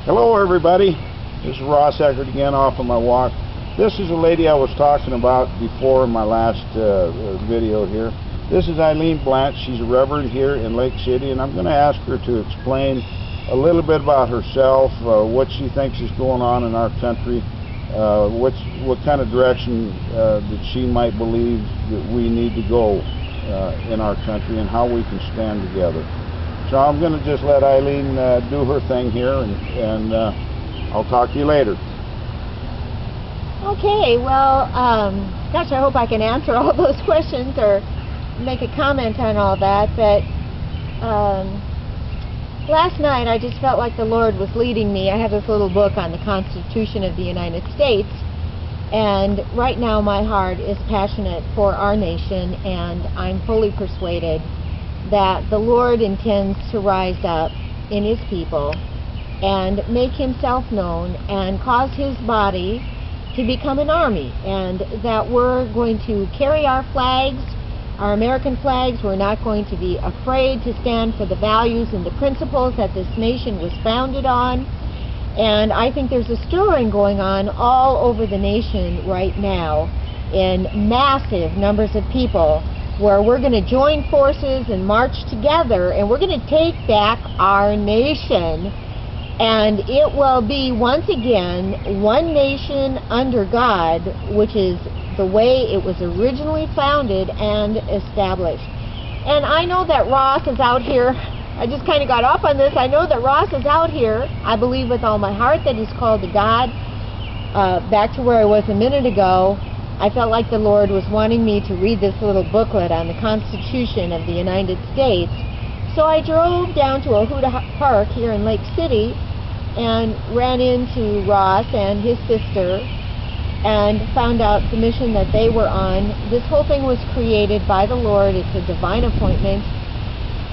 Hello everybody, this is Ross Eckert again off of my walk. This is a lady I was talking about before in my last video here. This is Ilene Blanche. She's a reverend here in Lake City, and I'm going to ask her to explain a little bit about herself, what she thinks is going on in our country, what kind of direction that she might believe that we need to go in our country, and how we can stand together. So I'm going to just let Ilene do her thing here, and I'll talk to you later. Okay, well, gosh, I hope I can answer all those questions or make a comment on all that, but last night I just felt like the Lord was leading me. I have this little book on the Constitution of the United States, and right now my heart is passionate for our nation, and I'm fully persuaded that the Lord intends to rise up in His people and make Himself known and cause His body to become an army, and that we're going to carry our flags, our American flags. We're not going to be afraid to stand for the values and the principles that this nation was founded on. And I think there's a stirring going on all over the nation right now in massive numbers of people, where we're going to join forces and march together, and we're going to take back our nation. And it will be, once again, one nation under God, which is the way it was originally founded and established. And I know that Ross is out here. I just kind of got off on this. I know that Ross is out here. I believe with all my heart that he's called to God. Back to where I was a minute ago, I felt like the Lord was wanting me to read this little booklet on the Constitution of the United States. So I drove down to Ohuta Park here in Lake City and ran into Ross and his sister and found out the mission that they were on. This whole thing was created by the Lord. It's a divine appointment.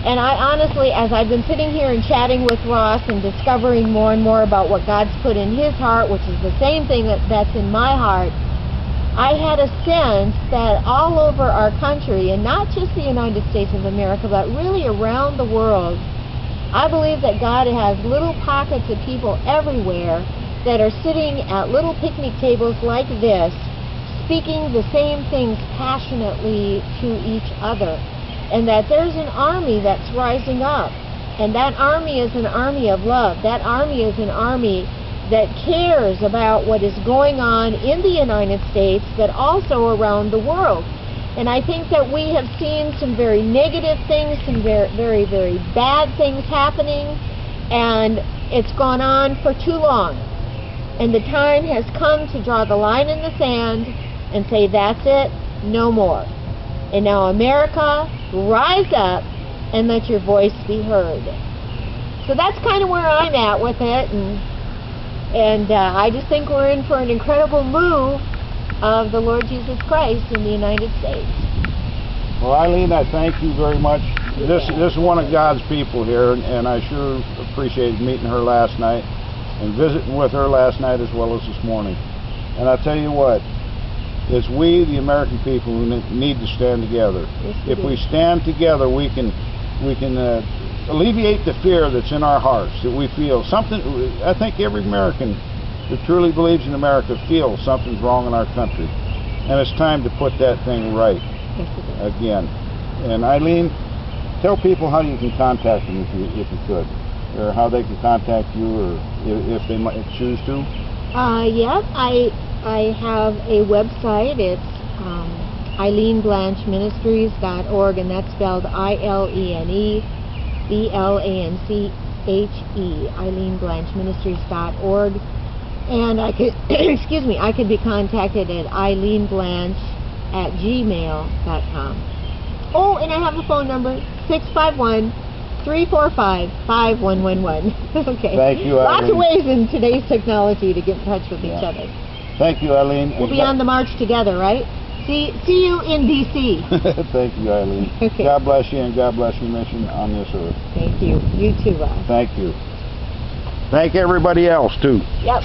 And I honestly, as I've been sitting here and chatting with Ross and discovering more and more about what God's put in his heart, which is the same thing that's in my heart, I had a sense that all over our country, and not just the United States of America, but really around the world, I believe that God has little pockets of people everywhere that are sitting at little picnic tables like this, speaking the same things passionately to each other, and that there's an army that's rising up, and that army is an army of love. That army is an army that cares about what is going on in the United States, but also around the world. And I think that we have seen some very negative things, some very, very, very bad things happening, and it's gone on for too long. And the time has come to draw the line in the sand and say, that's it, no more. And now America, rise up and let your voice be heard. So that's kind of where I'm at with it, and I just think we're in for an incredible move of the Lord Jesus Christ in the United States. Well, Ilene, I thank you very much. This is one of God's people here, and I sure appreciated meeting her last night and visiting with her last night as well as this morning. And I tell you what, it's we, the American people, who need to stand together. Yes, if we stand together, we can alleviate the fear that's in our hearts, that we feel something. I think every American that truly believes in America feels something's wrong in our country, and it's time to put that thing right. Yes, again. And Ilene, tell people how you can contact them if you could, or how they can contact you, or if they might choose to. Yeah, I have a website. It's IleneBlancheMinistries.org, and that's spelled IleneBlanche, IleneBlancheMinistries.org. And I could, excuse me, I could be contacted at IleneBlanche@gmail.com. Oh, and I have a phone number, 651-345-5111. Okay. Thank you, Ilene. Lots of ways in today's technology to get in touch with each other. Thank you, Ilene. We'll be on the march together, right? See you in D.C. Thank you, Ilene. Okay. God bless you, and God bless your mission on this earth. Thank you. You too, Ross. Thank you. Thank everybody else, too. Yep.